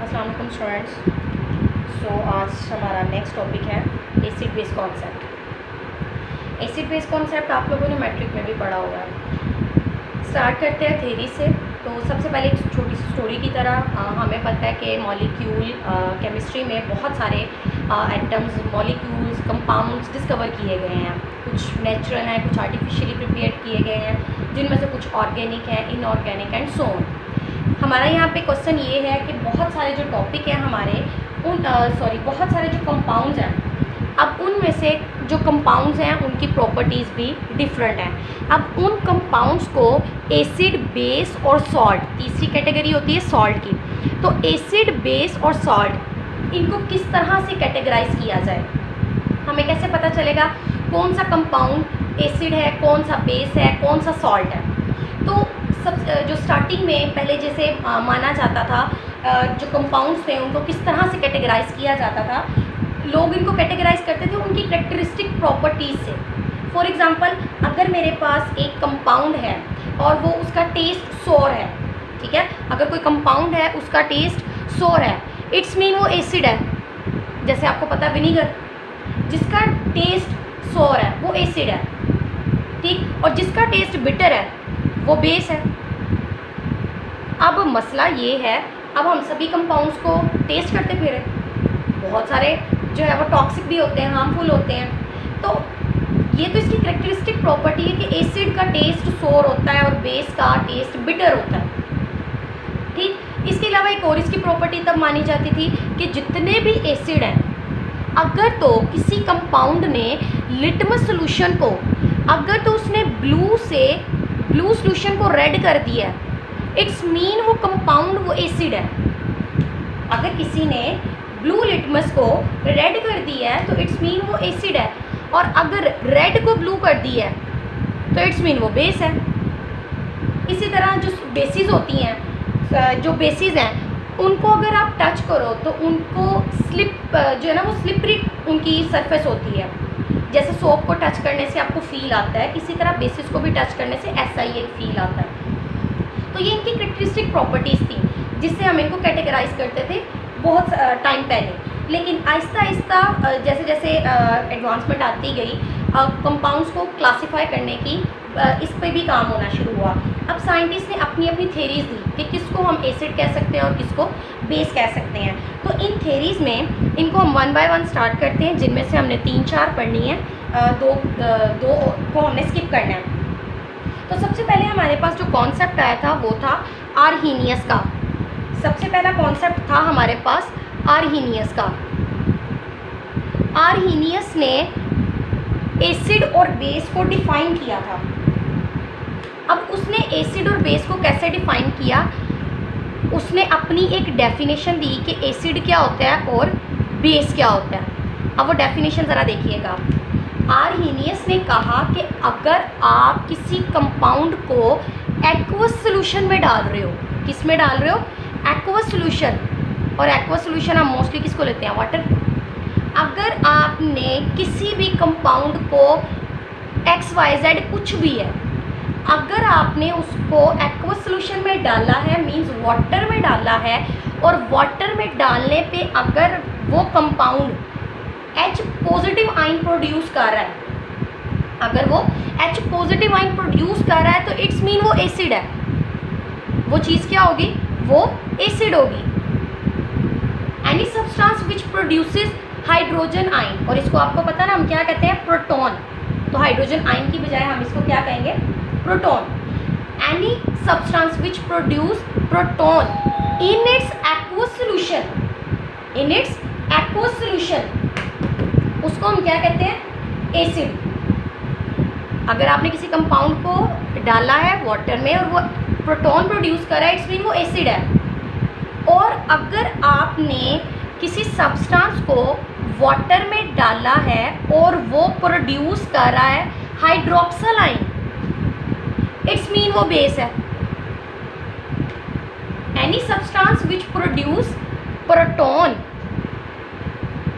अस्सलाम वालेकुम स्टूडेंट्स। आज हमारा नेक्स्ट टॉपिक है acid base concept. Acid base concept आप लोगों ने मैट्रिक में भी पढ़ा होगा। स्टार्ट करते हैं थ्योरी से। तो सबसे पहले एक छोटी सी स्टोरी की तरह हमें पता है कि मॉलिक्यूल केमिस्ट्री में बहुत सारे एटम्स, मॉलिक्यूल्स, कंपाउंड्स डिस्कवर किए गए हैं। कुछ नेचुरल हैं, कुछ आर्टिफिशियली प्रिपेयर किए गए हैं, जिनमें से कुछ ऑर्गेनिक हैं, इनऑर्गेनिक एंड सो ऑन। हमारा यहाँ पे क्वेश्चन ये है कि बहुत सारे जो टॉपिक हैं हमारे बहुत सारे जो कंपाउंड्स हैं, अब उनमें से जो कंपाउंड्स हैं उनकी प्रॉपर्टीज़ भी डिफरेंट हैं। अब उन कंपाउंड्स को एसिड, बेस और सॉल्ट, तीसरी कैटेगरी होती है सॉल्ट की, तो एसिड, बेस और सॉल्ट इनको किस तरह से कैटेगराइज किया जाए। हमें कैसे पता चलेगा कौन सा कंपाउंड एसिड है, कौन सा बेस है, कौन सा सॉल्ट है। तो सब जो स्टार्टिंग में पहले जैसे माना जाता था, जो कंपाउंड्स थे उनको किस तरह से कैटेगराइज किया जाता था, लोग इनको कैटेगराइज करते थे उनकी कैरेक्टरिस्टिक प्रॉपर्टीज़ से। फॉर एग्जांपल, अगर मेरे पास एक कंपाउंड है और वो उसका टेस्ट सोर है, ठीक है, अगर कोई कंपाउंड है उसका टेस्ट सोर है, इट्स मीन वो एसिड है। जैसे आपको पता है विनीगर, जिसका टेस्ट सोर है वो एसिड है, ठीक, और जिसका टेस्ट बिटर है वो बेस है। अब मसला ये है, अब हम सभी कंपाउंड्स को टेस्ट करते फिर बहुत सारे जो है वो टॉक्सिक भी होते हैं, हार्मफुल होते हैं। तो ये तो इसकी कैरेक्टरिस्टिक प्रॉपर्टी है कि एसिड का टेस्ट सोर होता है और बेस का टेस्ट बिटर होता है, ठीक। इसके अलावा एक और इसकी प्रॉपर्टी तब मानी जाती थी कि जितने भी एसिड हैं, अगर तो किसी कंपाउंड ने लिटमस सोल्यूशन को, अगर तो उसने ब्लू सोल्यूशन को रेड कर दिया है, इट्स मीन वो कंपाउंड वो एसिड है। अगर किसी ने ब्लू लिटमस को रेड कर दिया है तो इट्स मीन वो एसिड है, और अगर रेड को ब्लू कर दिया है तो इट्स मीन वो बेस है। इसी तरह जो बेसिस होती हैं, जो बेसिस हैं उनको अगर आप टच करो तो उनको जो है ना वो स्लिपरी उनकी सरफेस होती है। जैसे सोप को टच करने से आपको फील आता है, इसी तरह बेसिस को भी टच करने से ऐसा ही एक फील आता है। तो ये इनकी कैरेक्टरिस्टिक प्रॉपर्टीज़ थी जिससे हम इनको कैटेगराइज करते थे बहुत टाइम पहले। लेकिन आहिस्ता आहिस्ता जैसे जैसे एडवांसमेंट आती गई, कंपाउंड्स को क्लासीफाई करने की इस पे भी काम होना शुरू हुआ। अब साइंटिस्ट ने अपनी अपनी थेरीज़ दी कि किसको हम एसिड कह सकते हैं और किसको बेस कह सकते हैं। तो इन थेरीज़ में इनको हम वन बाय वन स्टार्ट करते हैं, जिनमें से हमने 3-4 पढ़नी है, दो को हमने स्किप करना है। तो सबसे पहले हमारे पास जो कॉन्सेप्ट आया था वो था आर्हीनियस का। सबसे पहला कॉन्सेप्ट था हमारे पास आर्हीनियस का। आर्हीनियस ने एसिड और बेस को डिफाइन किया था। अब उसने एसिड और बेस को कैसे डिफाइन किया, उसने अपनी एक डेफिनेशन दी कि एसिड क्या होता है और बेस क्या होता है। अब वो डेफिनेशन ज़रा देखिएगा। आर्हीनियस ने कहा कि अगर आप किसी कंपाउंड को एक्वस सॉल्यूशन में डाल रहे हो, किस में डाल रहे हो, एक्वस सॉल्यूशन, और एक्वस सॉल्यूशन हम मोस्टली किसको लेते हैं, वाटर। अगर आपने किसी भी कंपाउंड को XYZ कुछ भी है, अगर आपने उसको एक्वस सॉल्यूशन में डाला है, मींस वाटर में डाला है, और वाटर में डालने पे अगर वो compound H positive ion produce कर रहा है, अगर वो H पॉजिटिव आयन प्रोड्यूस कर रहा है तो इट्स मीन वो एसिड है। वो चीज़ क्या होगी, वो एसिड होगी। Any substance which produces hydrogen ion, और इसको आपको पता ना हम क्या कहते हैं, प्रोटॉन। तो हाइड्रोजन आयन की बजाय हम इसको क्या कहेंगे, proton. Any substance which produce proton in its aqueous solution, in its aqueous solution, उसको हम क्या कहते हैं, एसिड। अगर आपने किसी कंपाउंड को डाला है वाटर में और वो प्रोटॉन प्रोड्यूस कर रहा है, इट्स मीन वो एसिड है। और अगर आपने किसी सब्सटेंस को वाटर में डाला है और वो प्रोड्यूस कर रहा है हाइड्रोक्सिल आयन, इट्स मीन वो बेस है। Any substance which produce proton,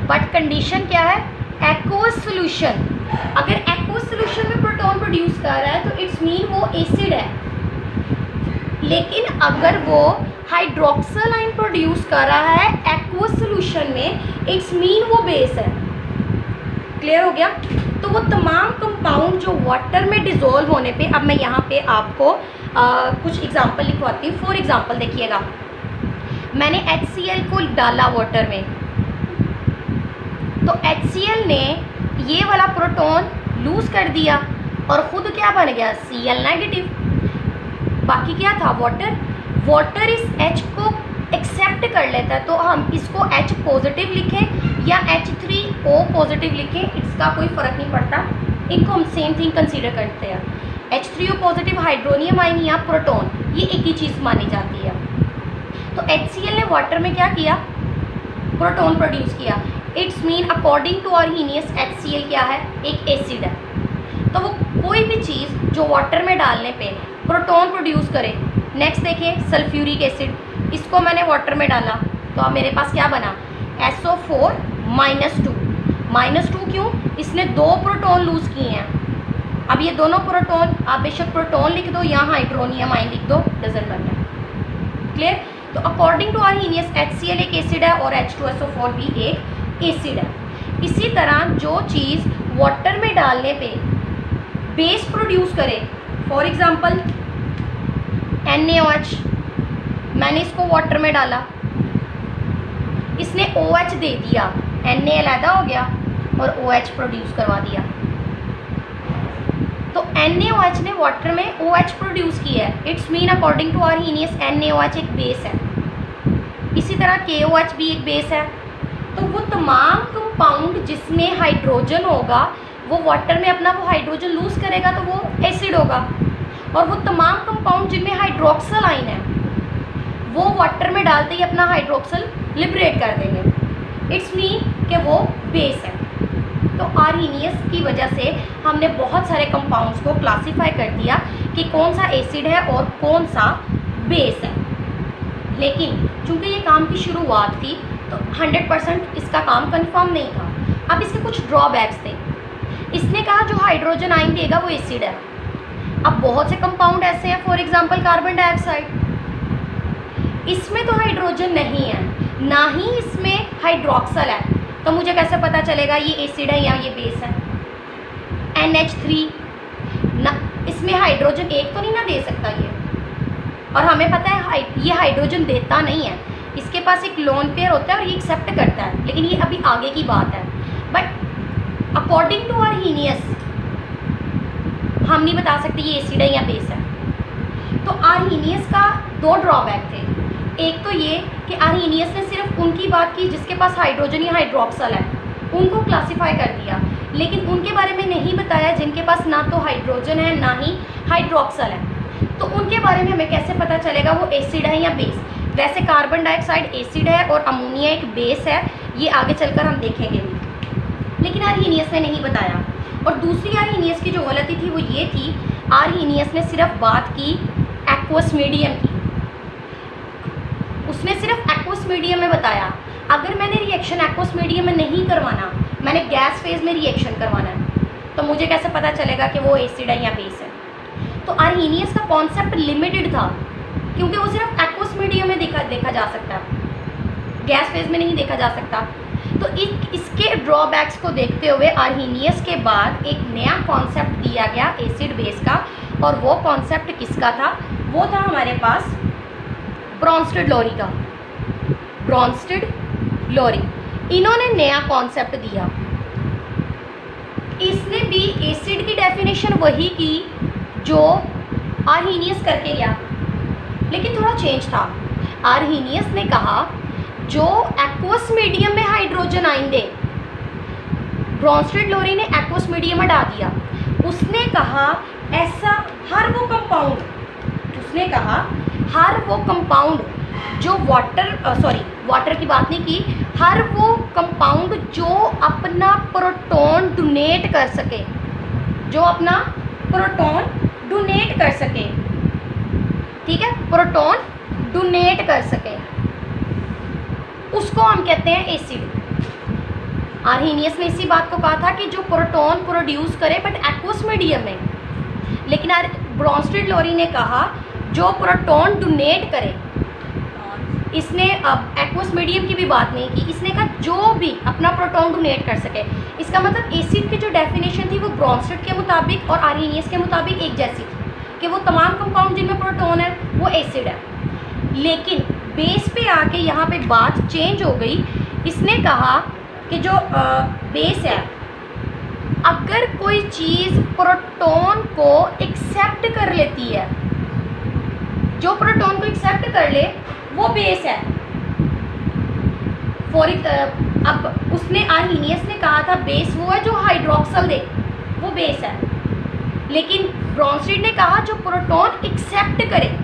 but condition क्या है, एक्वस सॉल्यूशन। अगर एक्वस सॉल्यूशन में प्रोटॉन प्रोड्यूस कर रहा है तो इट्स मीन वो एसिड है। लेकिन अगर वो हाइड्रोक्सल आयन प्रोड्यूस कर रहा है एक्वस सोल्यूशन में, इट्स मीन वो बेस है। क्लियर हो गया? तो वो तमाम कंपाउंड जो वाटर में डिज़ोल्व होने पे, अब मैं यहाँ पे आपको कुछ एग्जांपल लिखवाती हूँ। फॉर एग्जांपल देखिएगा, मैंने HCl को डाला वाटर में, तो HCl ने ये वाला प्रोटॉन लूज कर दिया और ख़ुद क्या बन गया, Cl नेगेटिव। बाकी क्या था, वाटर। वाटर इस H को एक्सेप्ट कर लेता है, तो हम इसको H पॉजिटिव लिखें या H3O पॉजिटिव लिखें, इसका कोई फ़र्क नहीं पड़ता, इनको हम सेम थिंग कंसीडर करते हैं। H3O पॉजिटिव हाइड्रोनियम आयन या प्रोटॉन, ये एक ही चीज़ मानी जाती है। तो HCl ने वाटर में क्या किया, प्रोटॉन प्रोड्यूस किया। It's mean according to Arrhenius HCl क्या है, एक एसिड है। तो वो कोई भी चीज़ जो वाटर में डालने पे प्रोटॉन प्रोड्यूस करे। नेक्स्ट देखिए सल्फ्यूरिक एसिड, इसको मैंने वाटर में डाला तो अब मेरे पास क्या बना, SO4 -2 क्यों, इसने 2 प्रोटॉन लूज किए हैं। अब ये दोनों प्रोटॉन, आप बेशक प्रोटॉन लिख दो या हाइड्रोनियम आयन लिख दो, डजंट मैटर। क्लियर? तो अकॉर्डिंग टू आर्हीनियस HCl एक एसिड है और H2SO4 भी एक एसिड है। इसी तरह जो चीज़ वाटर में डालने पे बेस प्रोड्यूस करे, फॉर एग्जांपल NaOH, मैंने इसको वाटर में डाला, इसने OH दे दिया, Na अलहदा हो गया और OH प्रोड्यूस करवा दिया। तो NaOH ने वाटर में OH प्रोड्यूस किया है, it's mean according to Arrhenius NaOH एक बेस है। इसी तरह KOH भी एक बेस है। तो वो तमाम कंपाउंड जिसमें हाइड्रोजन होगा, वो वाटर में अपना वो हाइड्रोजन लूज करेगा तो वो एसिड होगा। और वो तमाम कंपाउंड जिनमें हाइड्रोक्सल आयन है, वो वाटर में डालते ही अपना हाइड्रोक्सल लिबरेट कर देंगे। इट्स मीन कि वो बेस है। तो आर्हीनियस की वजह से हमने बहुत सारे कंपाउंड्स को क्लासीफाई कर दिया कि कौन सा एसिड है और कौन सा बेस है। लेकिन चूंकि ये काम की शुरुआत थी तो 100% इसका काम कंफर्म नहीं था। अब इसके कुछ ड्रॉबैक्स थे। इसने कहा जो हाइड्रोजन आयन देगा वो एसिड है। अब बहुत से कंपाउंड ऐसे हैं, फॉर एग्जांपल कार्बन डाइऑक्साइड, इसमें तो हाइड्रोजन नहीं है, ना ही इसमें हाइड्रोक्सल है, तो मुझे कैसे पता चलेगा ये एसिड है या ये बेस है। NH3 ना, इसमें हाइड्रोजन एक तो नहीं ना दे सकता ये, और हमें पता है ये हाइड्रोजन देता नहीं है, इसके पास एक लोन पेयर होता है और ये एक्सेप्ट करता है, लेकिन ये अभी आगे की बात है। बट अकॉर्डिंग टू आर्हीनियस हम नहीं बता सकते ये एसिड है या बेस है। तो आर्हीनियस का 2 ड्रॉबैक थे। एक तो ये कि आर्हीनियस ने सिर्फ उनकी बात की जिसके पास हाइड्रोजन या हाइड्रोक्सल है, उनको क्लासीफाई कर दिया, लेकिन उनके बारे में नहीं बताया जिनके पास ना तो हाइड्रोजन है ना ही हाइड्रोक्सल है। तो उनके बारे में हमें कैसे पता चलेगा वो एसिड है या बेस। वैसे कार्बन डाइऑक्साइड एसिड है और अमोनिया एक बेस है, ये आगे चलकर हम देखेंगे, लेकिन आर्हीनियस ने नहीं बताया। और दूसरी आर्हीनियस की जो गलती थी वो ये थी, आर्हीनियस ने सिर्फ बात की एक्वस मीडियम की, उसने सिर्फ एक्वस मीडियम में बताया। अगर मैंने रिएक्शन एक्वस मीडियम में नहीं करवाना, मैंने गैस फेज में रिएक्शन करवाना है, तो मुझे कैसे पता चलेगा कि वो एसिड है या बेस है। तो आर्हीनियस का कॉन्सेप्ट लिमिटेड था, क्योंकि वो सिर्फ एक्वस मीडियम में देखा जा सकता, गैस फेज में नहीं देखा जा सकता। तो इसके ड्रॉबैक्स को देखते हुए आर्हीनियस के बाद एक नया कॉन्सेप्ट दिया गया एसिड बेस का, और वो कॉन्सेप्ट किसका था, वो था हमारे पास ब्रॉन्स्टेड लोरी का। ब्रॉन्स्टेड लोरी, इन्होंने नया कॉन्सेप्ट दिया। इसने भी एसिड की डेफिनेशन वही की जो आर्हीनियस करके गया, लेकिन थोड़ा चेंज था। आर्हीनियस ने कहा जो एक्वस मीडियम में हाइड्रोजन आयन दे, ब्रॉन्स्टेड लोरी ने एक्वस मीडियम हटा दिया। उसने कहा ऐसा हर वो कंपाउंड, उसने कहा हर वो कंपाउंड जो वाटर की बात नहीं की, हर वो कंपाउंड जो अपना प्रोटॉन डोनेट कर सके, जो अपना प्रोटॉन डोनेट कर सके, ठीक है, प्रोटॉन डोनेट कर सके, उसको हम कहते हैं एसिड। आर्हीनियस ने इसी बात को कहा था कि जो प्रोटॉन प्रोड्यूस करे बट एक्वस मीडियम में, लेकिन ब्रॉन्स्टेड लोरी ने कहा जो प्रोटॉन डोनेट करे, इसने एक्वस मीडियम की भी बात नहीं की, इसने कहा जो भी अपना प्रोटॉन डोनेट कर सके। इसका मतलब एसिड की जो डेफिनेशन थी वो ब्रॉन्स्टेड के मुताबिक और आर्हेनियस के मुताबिक एक जैसी थी कि वो तमाम कंपाउंड जिनमें प्रोटॉन है वो एसिड है। लेकिन बेस पे आके यहाँ पे बात चेंज हो गई। इसने कहा कि जो बेस है, अगर कोई चीज़ प्रोटॉन को एक्सेप्ट कर लेती है, जो प्रोटॉन को एक्सेप्ट कर ले वो बेस है। अब उसने आर्हेनियस ने कहा था बेस वो है जो हाइड्रोक्सल दे, वो बेस है। लेकिन ब्रॉन्स्टेड ने कहा जो प्रोटॉन एक्सेप्ट करे।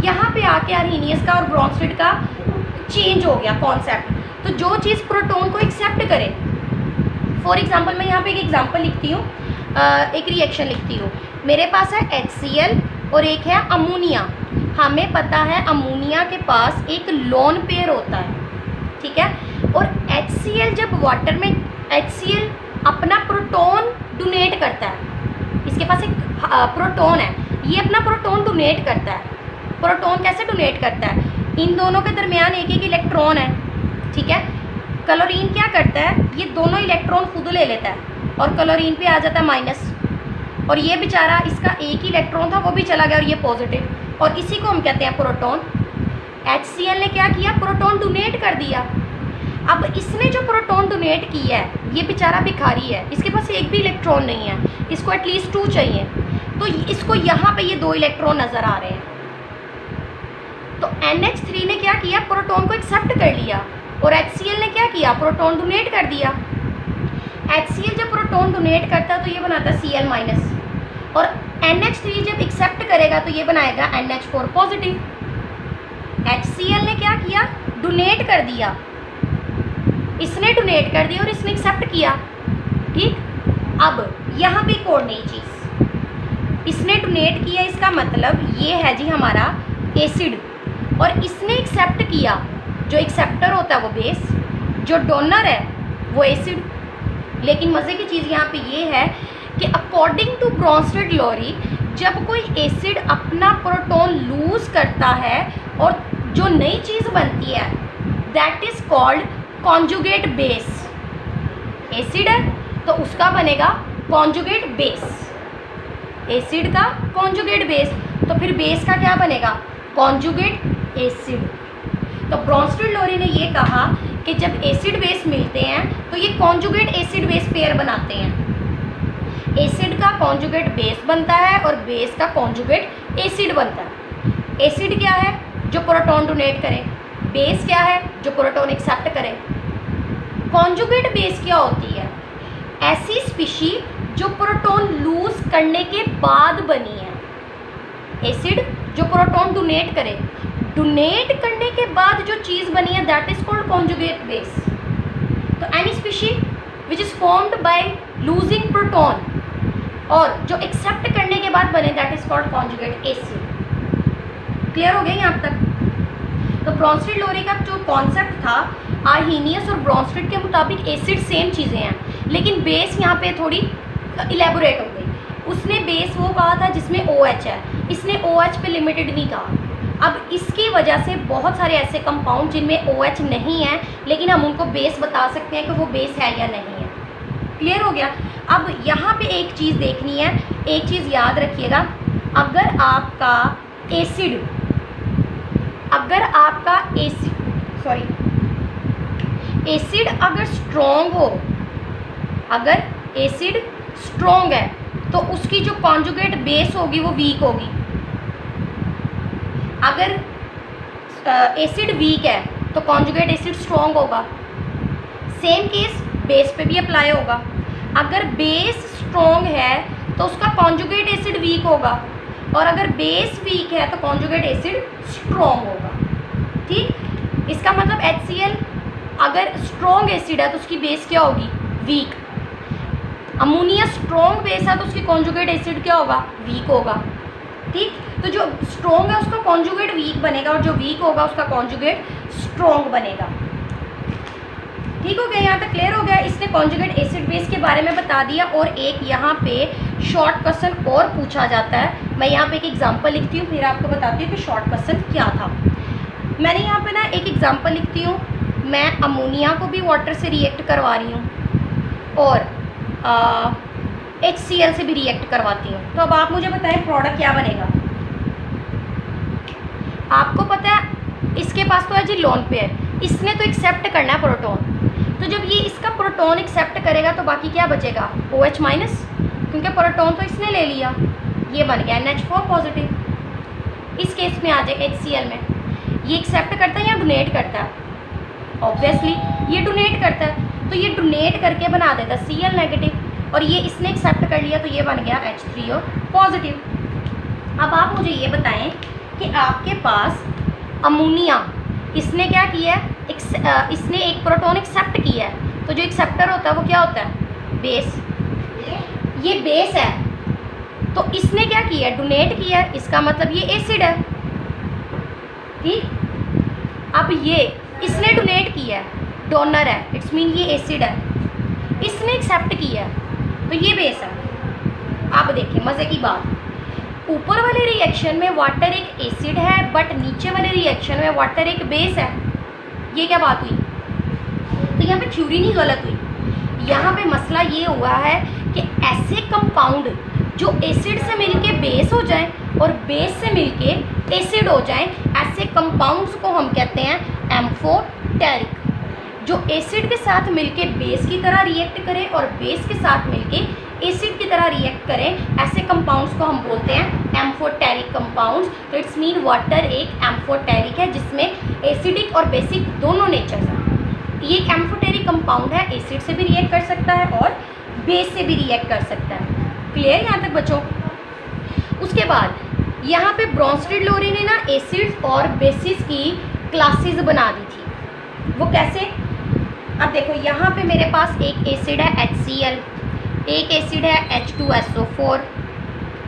यहाँ पे आके आर्हेनियस का और ब्रॉन्स्टेड का चेंज हो गया कॉन्सेप्ट। तो जो चीज़ प्रोटॉन को एक्सेप्ट करे, फॉर एग्जांपल मैं यहाँ पे एक एग्जांपल लिखती हूँ, एक रिएक्शन लिखती हूँ। मेरे पास है HCl और एक है अमोनिया। हमें पता है अमोनिया के पास एक लोन पेयर होता है, ठीक है। और HCl जब वाटर में, HCl अपना प्रोटॉन डोनेट करता है, इसके पास एक प्रोटॉन है, ये अपना प्रोटॉन डोनेट करता है। प्रोटॉन कैसे डोनेट करता है? इन दोनों के दरमियान एक एक इलेक्ट्रॉन है, ठीक है। क्लोरीन क्या करता है, ये दोनों इलेक्ट्रॉन खुद ले लेता है और क्लोरीन पे आ जाता है माइनस, और ये बेचारा इसका एक ही इलेक्ट्रॉन था वो भी चला गया और ये पॉजिटिव, और इसी को हम कहते हैं प्रोटॉन। HCl ने क्या किया, प्रोटॉन डोनेट कर दिया। अब इसने जो प्रोटॉन डोनेट किया है, ये बेचारा भिखारी है, इसके पास एक भी इलेक्ट्रॉन नहीं है, इसको एटलीस्ट 2 चाहिए। तो इसको यहाँ पे ये 2 इलेक्ट्रॉन नज़र आ रहे हैं। तो NH3 ने क्या किया, प्रोटॉन को एक्सेप्ट कर लिया, और HCl ने क्या किया, प्रोटॉन डोनेट कर दिया। HCl जब प्रोटॉन डोनेट करता है तो ये बनाता है Cl-, और NH3 जब एक्सेप्ट करेगा तो ये बनाएगा NH4 पॉजिटिव। HCl ने क्या किया, डोनेट कर दिया, इसने डोनेट कर दिया और इसने एक्सेप्ट किया, ठीक। अब यहाँ पे एक और नई चीज़, इसने डोनेट किया, इसका मतलब ये है जी हमारा एसिड, और इसने एक्सेप्ट किया। जो एक्सेप्टर होता है वो बेस, जो डोनर है वो एसिड। लेकिन मज़े की चीज़ यहाँ पे ये है कि अकॉर्डिंग टू ब्रॉन्स्टेड लॉरी, जब कोई एसिड अपना प्रोटॉन लूज़ करता है और जो नई चीज़ बनती है, that is called conjugate base. Acid है तो उसका बनेगा कॉन्जुगेट बेस, एसिड का कॉन्जुगेट बेस, तो फिर बेस का क्या बनेगा, कॉन्जुगेट एसिड। तो ब्रॉन्स्टेड लॉरी ने ये कहा कि जब एसिड बेस मिलते हैं तो ये कॉन्जुगेट एसिड बेस पेयर बनाते हैं। एसिड का कॉन्जुगेट बेस बनता है और बेस का कॉन्जुगेट एसिड बनता है। एसिड क्या है, जो प्रोटॉन डोनेट करे। बेस क्या है, जो प्रोटॉन एक्सेप्ट करे। कॉन्जुगेट बेस क्या होती है, ऐसी स्पीशी जो प्रोटॉन लूज करने के बाद बनी है। एसिड जो प्रोटॉन डोनेट करे, डोनेट करने के बाद जो चीज़ बनी है that is called conjugate base. तो any species which is formed by losing proton, और जो एक्सेप्ट करने के बाद बने that is called conjugate acid. Clear हो गया यहाँ तक? तो ब्रॉन्स्टेड लॉरी का जो कॉन्सेप्ट था, आर्हेनियस और ब्रॉन्स्टेड के मुताबिक एसिड सेम चीज़ें हैं, लेकिन बेस यहाँ पे थोड़ी इलेबोरेट हो गई। उसने बेस वो कहा था जिसमें OH है, इसने OH पे लिमिटेड नहीं कहा। अब इसकी वजह से बहुत सारे ऐसे कंपाउंड जिनमें OH नहीं है, लेकिन हम उनको बेस बता सकते हैं कि वो बेस है या नहीं है। क्लियर हो गया? अब यहाँ पे एक चीज़ देखनी है, एक चीज़ याद रखिएगा, अगर आपका एसिड एसिड अगर स्ट्रॉन्ग हो, अगर एसिड स्ट्रॉन्ग है तो उसकी जो कॉन्जुगेट बेस होगी वो वीक होगी। अगर एसिड वीक है तो कॉन्जुगेट एसिड स्ट्रॉन्ग होगा। सेम केस बेस पे भी अप्लाई होगा। अगर बेस स्ट्रॉन्ग है तो उसका कॉन्जुगेट एसिड वीक होगा, और अगर बेस वीक है तो कॉन्जुगेट एसिड स्ट्रॉन्ग होगा। ठीक, इसका मतलब HCl अगर स्ट्रॉन्ग एसिड है तो उसकी बेस क्या होगी, वीक। अमोनिया स्ट्रॉन्ग बेस है तो उसकी कॉन्जुगेट एसिड क्या होगा, वीक होगा। ठीक, तो जो स्ट्रॉन्ग है उसका कॉन्जुगेट वीक बनेगा और जो वीक होगा उसका कॉन्जुगेट स्ट्रॉन्ग बनेगा। ठीक हो गया, यहाँ तक क्लियर हो गया। इसने कॉन्जुगेट एसिड बेस के बारे में बता दिया। और एक यहाँ पे शॉर्ट क्वेश्चन और पूछा जाता है, मैं यहाँ पे एक एग्जांपल लिखती हूँ फिर आपको बताती हूँ कि शॉर्ट क्वेश्चन क्या था। मैंने यहाँ पे ना एक एग्जांपल लिखती हूँ, मैं अमोनिया को भी वाटर से रिएक्ट करवा रही हूँ और HCl से भी रिएक्ट करवाती हूँ। तो अब आप मुझे बताएं प्रोडक्ट क्या बनेगा। आपको पता है इसके पास तो है जी लोन पेयर, इसने तो एक्सेप्ट करना है प्रोटॉन। तो जब ये इसका प्रोटॉन एक्सेप्ट करेगा तो बाकी क्या बचेगा, OH माइनस, क्योंकि प्रोटॉन तो इसने ले लिया, ये बन गया NH4 पॉजिटिव। इस केस में आ जाए HCl में, ये एक्सेप्ट करता है या डोनेट करता है, ऑब्वियसली ये डोनेट करता है, तो ये डोनेट करके बना देता है Cl नेगेटिव, और ये इसने एक्सेप्ट कर लिया तो ये बन गया H3O पॉजिटिव। अब आप मुझे ये बताएं कि आपके पास अमोनिया, इसने क्या किया है, इसने एक प्रोटॉन एक्सेप्ट किया है, तो जो एक्सेप्टर होता है वो क्या होता है, बेस। ये बेस है, तो इसने क्या किया है, डोनेट किया है, इसका मतलब ये एसिड है, ठीक। अब ये इसने डोनेट किया है, डोनर है, इट्स मीन ये एसिड है, इसने एक्सेप्ट किया है तो ये बेस है। अब देखिए मज़े की बात, ऊपर वाले रिएक्शन में वाटर एक एसिड है बट नीचे वाले रिएक्शन में वाटर एक बेस है। ये क्या बात हुई, तो यहाँ पे थ्योरी नहीं गलत हुई, यहाँ पे मसला ये हुआ है कि ऐसे कंपाउंड जो एसिड से मिलके बेस हो जाएं और बेस से मिलके एसिड हो जाएं, ऐसे कंपाउंड्स को हम कहते हैं एम्फोटेरिक। जो एसिड के साथ मिलके बेस की तरह रिएक्ट करें और बेस के साथ मिलके एसिड की तरह रिएक्ट करें, ऐसे कंपाउंड्स को हम बोलते हैं एम्फोटेरिक कंपाउंड्स। तो इट्स मीन वाटर एक एम्फोटेरिक है जिसमें एसिडिक और बेसिक दोनों नेचर्स हैं। ये एक एम्फोटेरिक कंपाउंड है, एसिड से भी रिएक्ट कर सकता है और बेस से भी रिएक्ट कर सकता है। क्लियर यहाँ तक बच्चों। उसके बाद यहाँ पे ब्रॉन्स्टेड-लोरी ने ना एसिड्स और बेसिस की क्लासेस बना दी थी। वो कैसे, अब देखो यहाँ पे मेरे पास एक एसिड है HCl, एक एसिड है H2SO4,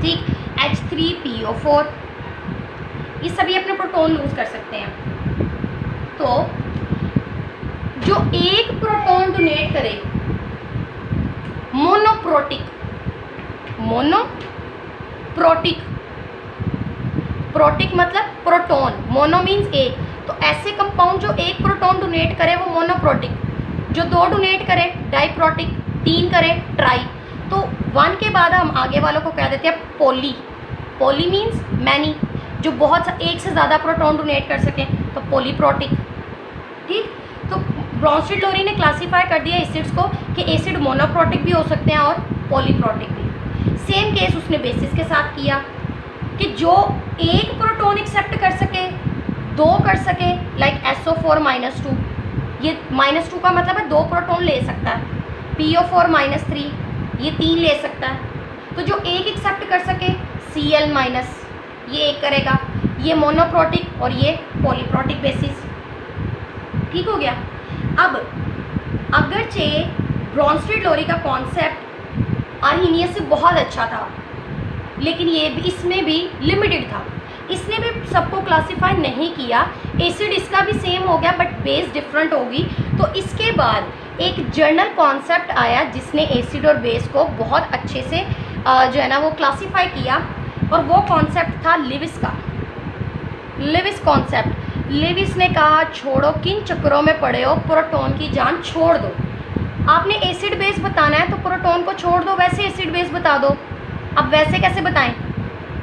ठीक, H3PO4, ये सभी अपने प्रोटॉन लूज कर सकते हैं। तो जो एक प्रोटॉन डोनेट करे, मोनोप्रोटिक, प्रोटिक मतलब प्रोटॉन, मोनो मीन्स एक, तो ऐसे कंपाउंड जो एक प्रोटॉन डोनेट करे वो मोनोप्रोटिक, जो दो डोनेट करे डाइप्रोटिक, तीन करे ट्राई। तो 1 के बाद हम आगे वालों को कह देते हैं पॉली मीन्स मैनी, जो बहुत एक से ज़्यादा प्रोटॉन डोनेट कर सकें तो पॉलीप्रोटिक, ठीक। तो ब्रॉन्स्टेड-लोरी ने क्लासीफाई कर दिया एसिड्स को कि एसिड मोनोप्रोटिक भी हो सकते हैं और पॉलीप्रोटिक भी। सेम केस उसने बेसिस के साथ किया कि जो एक प्रोटॉन एक्सेप्ट कर सके, दो कर सके, लाइक SO4-2, ये -2 का मतलब है 2 प्रोटॉन ले सकता है, PO4-3 ये 3 ले सकता है। तो जो एक एक्सेप्ट कर सके Cl-, ये एक करेगा, ये मोनोप्रोटिक और ये पॉलीप्रोटिक बेसिस, ठीक हो गया। अब अगरचे ब्रॉन्स्टेड-लोरी का कॉन्सेप्ट आर्हीनियस से बहुत अच्छा था, लेकिन ये भी इसमें भी लिमिटेड था, इसने भी सबको क्लासीफाई नहीं किया। एसिड इसका भी सेम हो गया बट बेस डिफरेंट होगी। तो इसके बाद एक जर्नल कॉन्सेप्ट आया जिसने एसिड और बेस को बहुत अच्छे से जो है ना वो क्लासीफाई किया, और वो कॉन्सेप्ट था लिविस का, लिविस कॉन्सेप्ट। लिविस ने कहा छोड़ो किन चक्करों में पड़े हो, प्रोटॉन की जान छोड़ दो। आपने एसिड बेस बताना है तो प्रोटॉन को छोड़ दो, वैसे एसिड बेस बता दो। अब वैसे कैसे बताएं,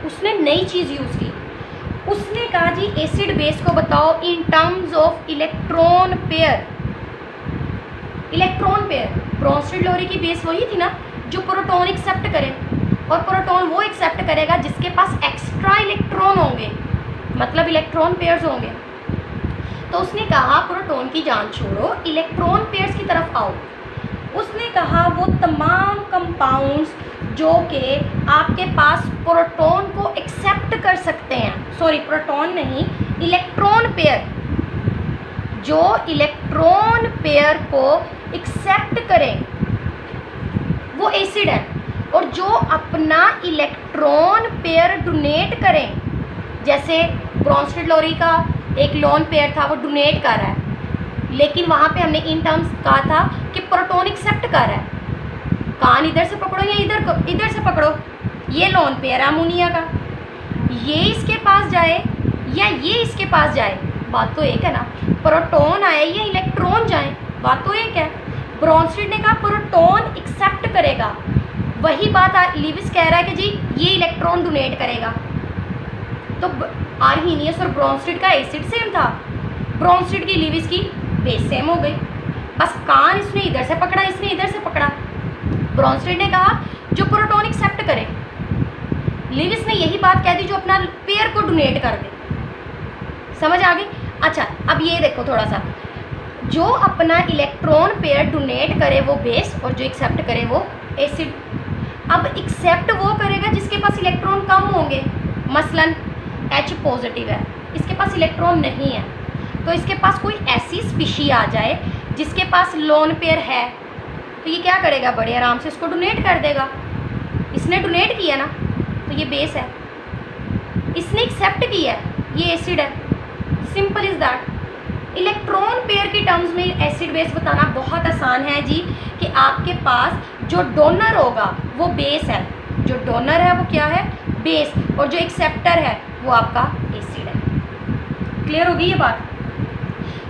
उसने नई चीज़ यूज़ की, उसने कहा जी एसिड बेस को बताओ in terms of electron pair. Electron pair, Bronsted Lowry की बेस वही थी ना जो प्रोटॉन एक्सेप्ट करे, और प्रोटॉन वो एक्सेप्ट करेगा जिसके पास एक्स्ट्रा इलेक्ट्रॉन होंगे, मतलब इलेक्ट्रॉन पेयर्स होंगे। तो उसने कहा प्रोटॉन की जान छोड़ो, इलेक्ट्रॉन पेयर्स की तरफ आओ। उसने कहा वो तमाम कंपाउंड्स जो कि आपके पास प्रोटॉन को एक्सेप्ट कर सकते हैं, सॉरी प्रोटॉन नहीं, इलेक्ट्रॉन पेयर, जो इलेक्ट्रॉन पेयर को एक्सेप्ट करें वो एसिड है, और जो अपना इलेक्ट्रॉन पेयर डोनेट करें, जैसे ब्रॉन्स्टेड-लोरी का एक लोन पेयर था वो डोनेट कर रहा है, लेकिन वहाँ पे हमने इन टर्म्स कहा था कि प्रोटॉन एक्सेप्ट कर रहा है। कान इधर से पकड़ो या इधर से पकड़ो, ये लोन पेयर है अमोनिया का, ये इसके पास जाए या ये इसके पास जाए, बात तो एक है ना, प्रोटॉन आए या इलेक्ट्रॉन जाए, बात तो एक है। ब्रॉन्स्टेड ने कहा प्रोटॉन एक्सेप्ट करेगा, वही बात लिविस कह रहा है कि जी ये इलेक्ट्रॉन डोनेट करेगा। तो आर्हीनियस और ब्रॉन्स्टेड का एसिड सेम था, ब्रॉन्स्टेड की लिविस की बेस सेम हो गई, बस कान इसने इधर से पकड़ा, इसने इधर से पकड़ा। ब्रॉन्स्टेड ने कहा जो प्रोटॉन एक्सेप्ट करे, लिविस ने यही बात कह दी जो अपना पेयर को डोनेट कर दे। समझ आ गई? अच्छा अब ये देखो थोड़ा सा, जो अपना इलेक्ट्रॉन पेयर डोनेट करे वो बेस, और जो एक्सेप्ट करे वो एसिड। अब एक्सेप्ट वो करेगा जिसके पास इलेक्ट्रॉन कम होंगे, मसलन H पॉजिटिव है, इसके पास इलेक्ट्रॉन नहीं है, तो इसके पास कोई ऐसी स्पीशी आ जाए जिसके पास लोन पेयर है, तो ये क्या करेगा, बड़े आराम से इसको डोनेट कर देगा। इसने डोनेट किया ना, तो ये बेस है, इसने एक्सेप्ट किया है, ये एसिड है। Simple is that. Electron pair की टर्म्स में एसिड बेस बताना बहुत आसान है जी, कि आपके पास जो डोनर होगा वो बेस है, जो डोनर है वो क्या है, बेस, और जो एक्सेप्टर है वो आपका एसिड है। क्लियर होगी ये बात?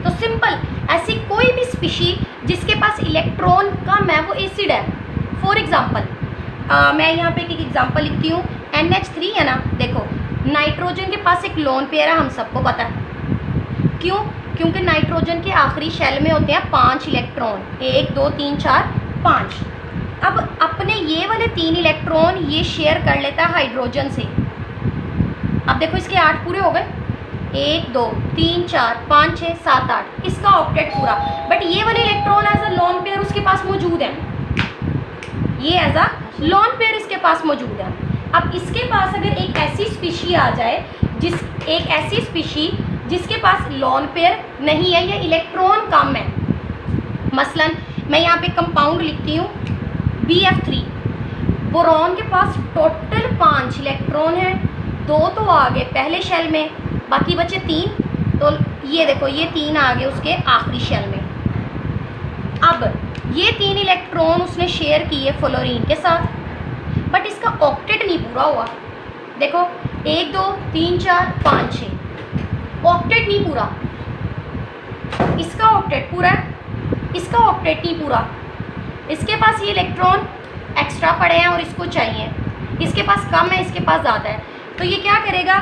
तो सिंपल, ऐसी कोई भी स्पीशी जिसके पास इलेक्ट्रॉन कम है वो एसिड है। फॉर एग्जांपल मैं यहाँ पे एक एग्जांपल लिखती हूँ, NH3 है ना, देखो नाइट्रोजन के पास एक लोन पेयर है, हम सबको पता है। क्यों? क्योंकि नाइट्रोजन के आखिरी शेल में होते हैं 5 इलेक्ट्रॉन, 1 2 3 4 5। अब अपने ये वाले 3 इलेक्ट्रॉन ये शेयर कर लेता है हाइड्रोजन से। अब देखो इसके 8 पूरे हो गए, 1 2 3 4 5 6 7 8, इसका ऑक्टेट पूरा। बट ये वाले electron as a lone pair उसके पास मौजूद है, ये एज अ लोन पेयर इसके पास मौजूद है। अब इसके पास अगर एक ऐसी स्पीशी आ जाए, एक ऐसी स्पीशी जिसके पास लोन पेयर नहीं है या इलेक्ट्रॉन कम है, मसलन मैं यहाँ पे कंपाउंड लिखती हूँ BF3, बोरॉन के पास टोटल 5 इलेक्ट्रॉन है, 2 तो आ गए पहले शेल में, बाकी बचे 3, तो ये देखो ये 3 आ गए उसके आखिरी शेल में। अब ये 3 इलेक्ट्रॉन उसने शेयर किए फ्लोरीन के साथ, बट इसका ऑक्टेट नहीं पूरा हुआ। देखो 1 2 3 4 5 6, ऑक्टेट नहीं पूरा। इसका ऑक्टेट पूरा है, इसका ऑक्टेट नहीं पूरा। इसके पास ये इलेक्ट्रॉन एक्स्ट्रा पड़े हैं और इसको चाहिए, इसके पास कम है, इसके पास ज़्यादा है, तो ये क्या करेगा,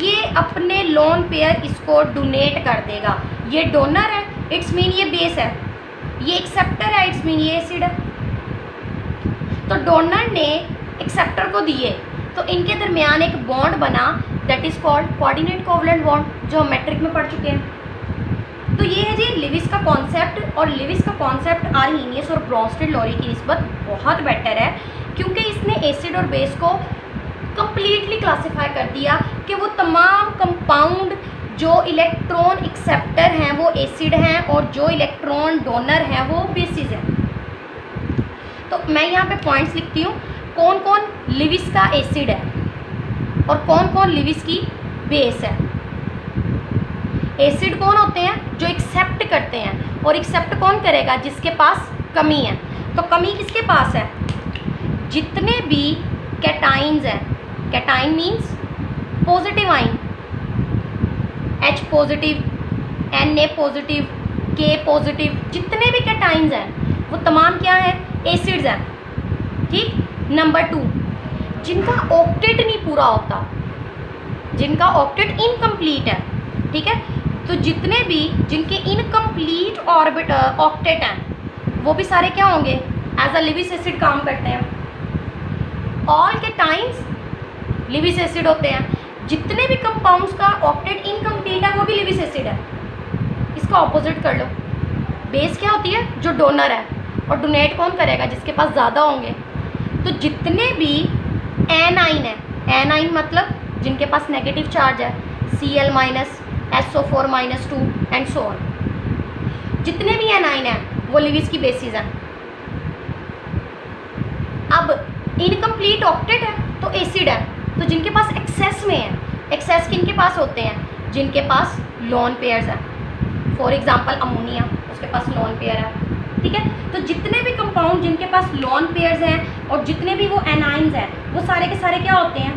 ये अपने लोन पेयर इसको डोनेट कर देगा। ये डोनर है, इट्स मीन ये बेस है, ये एक्सेप्टर है, इट्स मीन ये एसिड है। तो डोनर ने एक्सेप्टर को दिए, तो इनके दरमियान एक बॉन्ड बना, that is called coordinate covalent bond, जो हम मैट्रिक में पढ़ चुके हैं। तो ये है जी लिविस का कॉन्सेप्ट, और लिविस का कॉन्सेप्ट आर्हीनियस और ब्रॉन्स्टेड लोरी की निस्बत बहुत बेटर है, क्योंकि इसने एसिड और बेस को कम्प्लीटली क्लासीफाई कर दिया कि वो तमाम कंपाउंड जो इलेक्ट्रॉन एक्सेप्टर हैं वो एसिड हैं, और जो इलेक्ट्रॉन डोनर हैं वो बेसिस हैं। तो मैं यहाँ पे पॉइंट्स लिखती हूँ, कौन कौन लिविस का एसिड है और कौन कौन लिविस की बेस है। एसिड कौन होते हैं, जो एक्सेप्ट करते हैं, और एक्सेप्ट कौन करेगा, जिसके पास कमी है। तो कमी किसके पास है, जितने भी कैटाइंस हैं, cation means positive ion, H positive, Na positive, K positive, जितने भी कैटाइंस हैं वो तमाम क्या है, एसिड्स हैं। ठीक। नंबर 2, जिनका ऑक्टेट नहीं पूरा होता, जिनका ऑक्टेट इनकम्प्लीट है, ठीक है, तो जितने भी जिनके इनकम्प्लीट ऑर्बिट ऑक्टेट हैं वो भी सारे क्या होंगे, एज अ लिविस एसिड काम करते हैं। ऑल कैटाइंस लिविस एसिड होते हैं, जितने भी कंपाउंड्स का ऑक्टेट इनकम्प्लीट है वो भी लिविस एसिड है। इसका ऑपोजिट कर लो, बेस क्या होती है, जो डोनर है, और डोनेट कौन करेगा, जिसके पास ज़्यादा होंगे। तो जितने भी एनाइन है, एनाइन मतलब जिनके पास नेगेटिव चार्ज है, Cl minus, SO4 minus 2 and so on, जितने भी एनाइन हैं वो लिविस की बेसिस हैं। अब इनकम्प्लीट ऑक्टेट है तो एसिड है, तो जिनके पास एक्सेस में है, एक्सेस किनके पास होते हैं, जिनके पास लोन पेयर्स हैं। फॉर एग्जांपल अमोनिया, उसके पास लोन पेयर है। ठीक है, तो जितने भी कंपाउंड जिनके पास लोन पेयर्स हैं और जितने भी वो एनाइंस हैं वो सारे के सारे क्या होते हैं,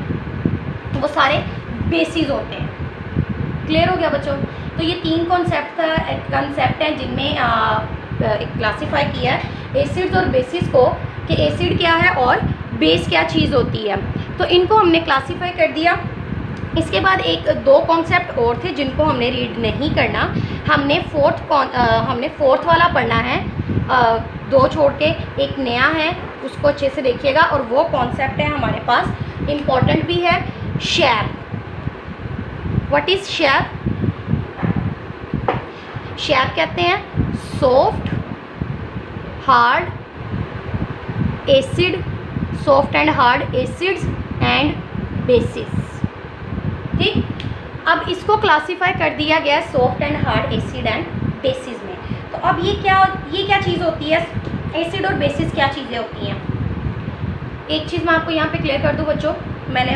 वो सारे बेसिस होते हैं। क्लियर हो गया बच्चों? तो ये 3 कंसेप्ट हैं जिनमें क्लासीफाई किया है एसिड्स और बेसिस को, कि एसिड क्या है और बेस क्या चीज़ होती है। तो इनको हमने क्लासीफाई कर दिया। इसके बाद 2 कॉन्सेप्ट और थे जिनको हमने रीड नहीं करना, हमने फोर्थ वाला पढ़ना है, 2 छोड़ के एक नया है, उसको अच्छे से देखिएगा। और वो कॉन्सेप्ट है हमारे पास, इम्पॉर्टेंट भी है, shape. What is shape? Shape कहते हैं soft, hard acid, soft and hard acids and bases. ठीक, अब इसको क्लासीफाई कर दिया गया soft and hard acid and bases में। तो अब ये क्या चीज़ होती है, एसिड और बेसिस क्या चीज़ें होती हैं? एक चीज़ मैं आपको यहाँ पे क्लियर कर दूँ बच्चों, मैंने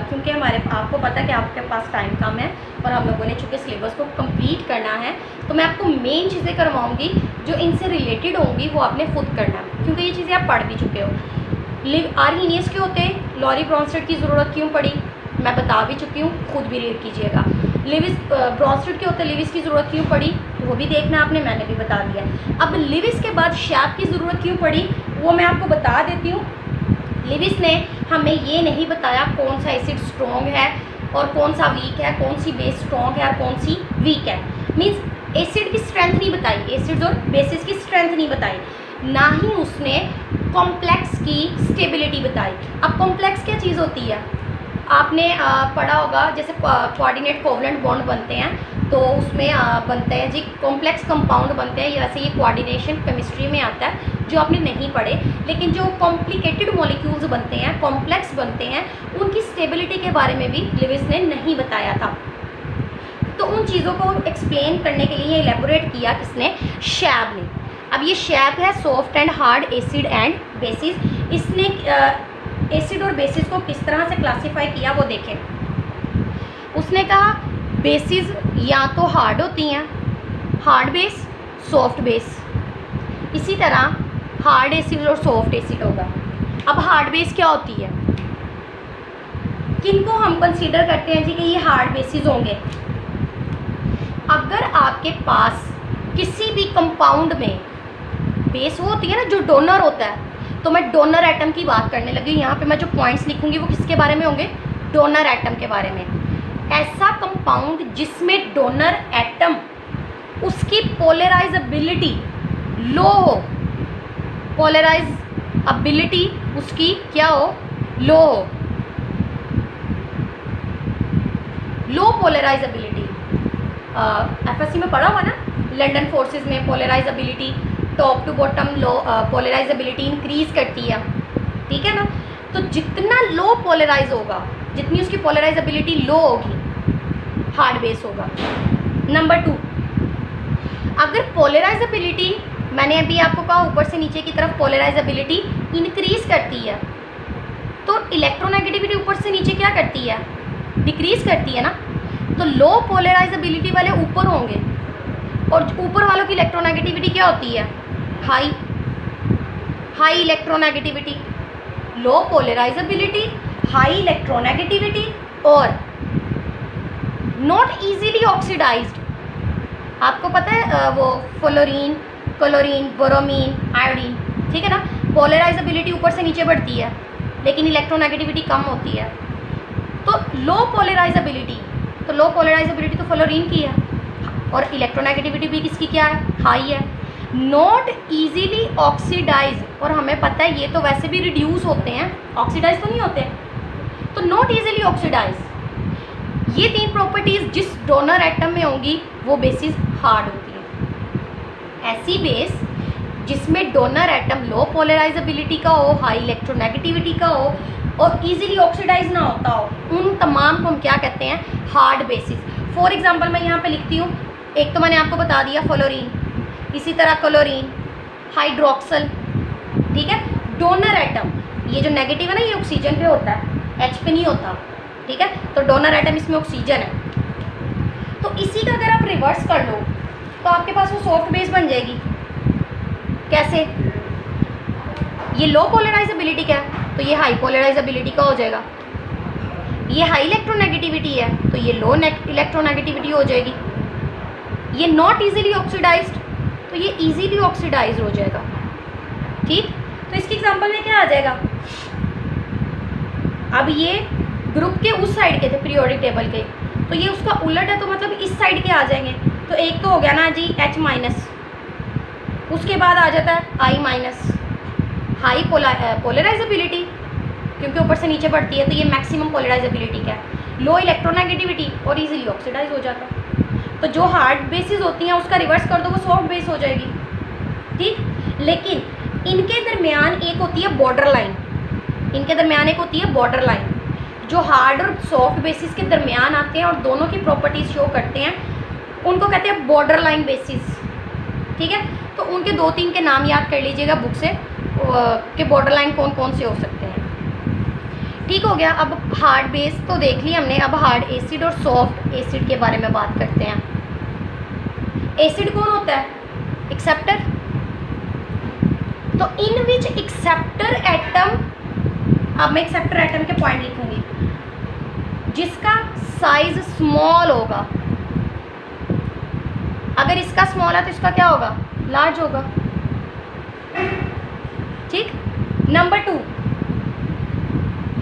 क्योंकि आपको पता है कि आपके पास टाइम कम है और हम लोगों ने चूँकि सिलेबस को कंप्लीट करना है, तो मैं आपको मेन चीज़ें करवाऊँगी जो इनसे रिलेटेड होंगी, वो आपने खुद करना, क्योंकि ये चीज़ें आप पढ़ भी चुके हो। आर्हीनियस के होते हैं, लॉरी ब्रॉन्स्टेड की ज़रूरत क्यों पड़ी मैं बता भी चुकी हूँ, खुद भी रीड कीजिएगा। लिविस ब्रॉन्स्टेड के होते हैं, लिविस की ज़रूरत क्यों पड़ी वो भी देखना आपने, मैंने भी बता दिया। अब लिविस के बाद शेप की ज़रूरत क्यों पड़ी वो मैं आपको बता देती हूँ। लिविस ने हमें ये नहीं बताया कौन सा एसिड स्ट्रॉन्ग है और कौन सा वीक है, कौन सी बेस स्ट्रॉन्ग है और कौन सी वीक है। मीन्स एसिड की स्ट्रेंथ नहीं बताई, एसिड्स और बेसिस की स्ट्रेंथ नहीं बताई, ना ही उसने कॉम्प्लेक्स की स्टेबिलिटी बताई। अब कॉम्प्लेक्स क्या चीज़ होती है, आपने पढ़ा होगा, जैसे कोऑर्डिनेट कोवलेंट बॉन्ड बनते हैं तो उसमें बनते हैं जी कॉम्प्लेक्स कंपाउंड बनते हैं, वैसे ये कोऑर्डिनेशन केमिस्ट्री में आता है जो आपने नहीं पढ़े। लेकिन जो कॉम्प्लिकेटेड मॉलिक्यूल्स बनते हैं, कॉम्प्लेक्स बनते हैं, उनकी स्टेबिलिटी के बारे में भी लिविस ने नहीं बताया था। तो उन चीज़ों को एक्सप्लेन करने के लिए एलेबोरेट किया किसने, शैब ने। अब ये शैब है soft and hard acid and bases. इसने एसिड और बेसिस को किस तरह से क्लासीफाई किया वो देखें। उसने कहा बेसिस या तो हार्ड होती हैं, हार्ड बेस, सॉफ्ट बेस। इसी तरह हार्ड एसिड और सॉफ्ट एसिड होगा। अब हार्ड बेस क्या होती है, किनको हम कंसीडर करते हैं जी कि ये हार्ड बेसिस होंगे? अगर आपके पास किसी भी कंपाउंड में बेस वो होती है ना जो डोनर होता है, तो मैं डोनर एटम की बात करने लगी। यहाँ पे मैं जो पॉइंट्स लिखूंगी वो किसके बारे में होंगे, डोनर एटम के बारे में। ऐसा कंपाउंड जिसमें डोनर एटम उसकी पोलराइजेबिलिटी लो हो, पोलराइजेबिलिटी उसकी क्या हो, लो हो, लो पोलराइजेबिलिटी। एफएससी में पढ़ा हुआ ना, लंदन फोर्सेस में polarizability top to bottom low polarizability increase करती है, ठीक है ना। तो जितना लो पोलराइज होगा, जितनी उसकी पोलराइजेबिलिटी लो होगी, हार्ड बेस होगा। नंबर 2, अगर पोलराइजेबिलिटी, मैंने अभी आपको कहा ऊपर से नीचे की तरफ पोलराइजेबिलिटी इंक्रीज करती है, तो इलेक्ट्रोनेगेटिविटी ऊपर से नीचे क्या करती है, डिक्रीज करती है ना। तो लो पोलराइजेबिलिटी वाले ऊपर होंगे और ऊपर वालों की इलेक्ट्रोनेगेटिविटी क्या होती है, हाई, हाई इलेक्ट्रोनेगेटिविटी। लो पोलराइजेबिलिटी, हाई इलेक्ट्रोनेगेटिविटी और नॉट इजीली ऑक्सीडाइज्ड। आपको पता है वो फ्लोरीन, क्लोरीन, बोरोमीन, आयोडीन, ठीक है ना, पोलराइजेबिलिटी ऊपर से नीचे बढ़ती है लेकिन इलेक्ट्रोनेगेटिविटी कम होती है। तो लो पोलराइजेबिलिटी, तो लो पोलराइजेबिलिटी तो फ्लोरीन की है और इलेक्ट्रोनेगेटिविटी भी किसकी क्या है, हाई है। नॉट इजीली ऑक्सीडाइज, और हमें पता है ये तो वैसे भी रिड्यूस होते हैं, ऑक्सीडाइज तो नहीं होते। तो नॉट इजीली ऑक्सीडाइज, ये 3 प्रॉपर्टीज जिस डोनर एटम में होंगी वो बेसिस हार्ड होती है। ऐसी बेस जिसमें डोनर एटम लो पोलराइजेबिलिटी का हो, हाई इलेक्ट्रोनेगेटिविटी का हो और इजीली ऑक्सीडाइज ना होता हो, उन तमाम को हम क्या कहते हैं, हार्ड बेसिस। फॉर एग्जांपल मैं यहाँ पे लिखती हूँ, एक तो मैंने आपको बता दिया फ्लोरीन, इसी तरह क्लोरीन, हाइड्रोक्सल, ठीक है। डोनर एटम, ये जो नेगेटिव है ना, ये ऑक्सीजन पे होता है, एच पे नहीं होता, ठीक है। तो डोनर एटम इसमें ऑक्सीजन है। तो इसी का अगर आप रिवर्स कर लो तो आपके पास वो सॉफ्ट बेस बन जाएगी। कैसे, ये लो पोलराइजेबिलिटी का है तो ये हाई पोलराइजेबिलिटी का हो जाएगा। ये हाई इलेक्ट्रोनेगेटिविटी है तो ये लो इलेक्ट्रोनेगेटिविटी हो जाएगी। ये नॉट इजीली ऑक्सीडाइज्ड, तो ये इजीली ऑक्सीडाइज हो जाएगा। ठीक, तो इसकी एग्जांपल में क्या आ जाएगा, अब ये ग्रुप के उस साइड के थे पीरियोडिक टेबल के, तो ये उसका उलट है, तो मतलब इस साइड के आ जाएंगे। तो एक तो हो गया ना जी H माइनस, उसके बाद आ जाता है I माइनस, हाई पोलराइजेबिलिटी, क्योंकि ऊपर से नीचे बढ़ती है, तो ये मैक्सिमम पोलराइजेबिलिटी क्या है, लो इलेक्ट्रोनेगेटिविटी और इजीली ऑक्सीडाइज हो जाता है। तो जो हार्ड बेसिस होती हैं उसका रिवर्स कर दो, वो सॉफ्ट बेस हो जाएगी। ठीक, लेकिन इनके दरमियान एक होती है बॉर्डर लाइन, इनके दरमियान एक होती है बॉर्डर लाइन, जो हार्ड और सॉफ्ट बेसिस के दरमियान आते हैं और दोनों की प्रॉपर्टीज शो करते हैं, उनको कहते हैं बॉर्डर लाइन बेसिस। ठीक है, तो उनके 2-3 के नाम याद कर लीजिएगा बुक से कि बॉर्डर लाइन कौन कौन से हो सकते हैं। ठीक हो गया, अब हार्ड बेस तो देख लिया हमने, अब हार्ड एसिड और सॉफ्ट एसिड के बारे में बात करते हैं। एसिड कौन होता है, एक्सेप्टर। तो इन विच एक्सेप्टर एटम, अब मैं एक्सेप्टर एटम के पॉइंट लिखूंगी, जिसका साइज स्मॉल होगा, अगर इसका स्मॉल है तो इसका क्या होगा, लार्ज होगा। ठीक, number 2,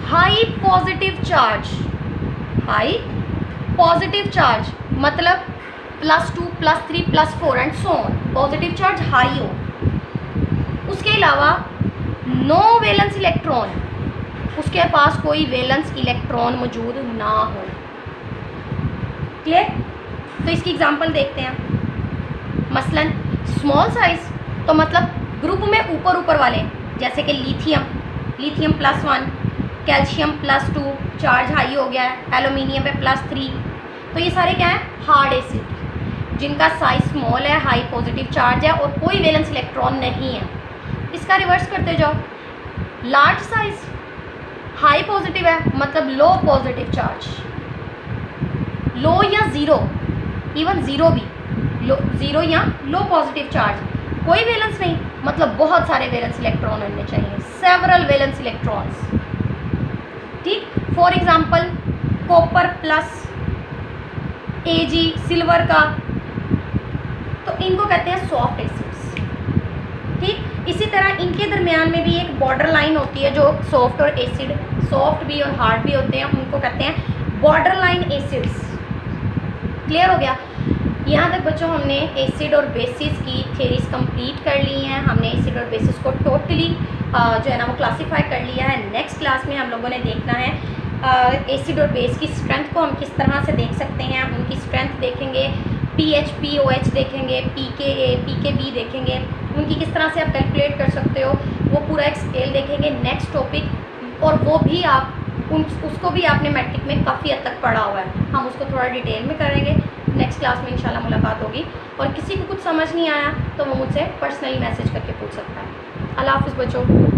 high positive charge, high positive charge मतलब +2 +3 +4 and so on, positive charge high हो। उसके अलावा नो वैलेंस इलेक्ट्रॉन, उसके पास कोई वैलेंस इलेक्ट्रॉन मौजूद ना हो। क्लियर, तो इसकी एग्जांपल देखते हैं। मसलन स्मॉल साइज तो मतलब ग्रुप में ऊपर ऊपर वाले, जैसे कि lithium, lithium +1, calcium +2 charge high हो गया है, एल्यूमिनियम पे +3, तो ये सारे क्या है, हार्ड एसिड, जिनका साइज स्मॉल है, हाई पॉजिटिव चार्ज है और कोई वैलेंस इलेक्ट्रॉन नहीं है। इसका रिवर्स करते जाओ, लार्ज साइज हाई पॉजिटिव है मतलब लो पॉजिटिव चार्ज, लो या ज़ीरो, इवन ज़ीरो भी, ज़ीरो या लो पॉजिटिव चार्ज, कोई वैलेंस नहीं मतलब बहुत सारे वैलेंस इलेक्ट्रॉन होने चाहिए, सेवरल वैलेंस इलेक्ट्रॉन्स। ठीक, for example copper plus Ag silver का, तो इनको कहते हैं सॉफ्ट एसिड्स। ठीक, इसी तरह इनके दरमियान में भी एक बॉर्डर लाइन होती है, जो सॉफ्ट और एसिड, सॉफ्ट भी और हार्ड भी होते हैं, उनको कहते हैं बॉर्डर लाइन एसिड्स। क्लियर हो गया, यहाँ तक बच्चों हमने एसिड और बेसिस की थ्योरीज कंप्लीट कर ली हैं। हमने एसिड और बेसिस को टोटली जो है ना वो क्लासीफाई कर लिया है। नेक्स्ट क्लास में हम लोगों ने देखना है एसिड और बेस की स्ट्रेंथ को हम किस तरह से देख सकते हैं, उनकी स्ट्रेंथ देखेंगे, pH pOH देखेंगे, pKa pKb देखेंगे, उनकी किस तरह से आप कैलकुलेट कर सकते हो, वो पूरा एक स्केल देखेंगे नेक्स्ट टॉपिक, और वो भी आप उसको भी आपने मैट्रिक में काफ़ी हद तक पढ़ा हुआ है, हम उसको थोड़ा डिटेल में करेंगे। नेक्स्ट क्लास में इंशाल्लाह मुलाकात होगी, और किसी को कुछ समझ नहीं आया तो वो मुझसे पर्सनली मैसेज करके पूछ सकता है। अल्लाह हाफ़िज़ बच्चों।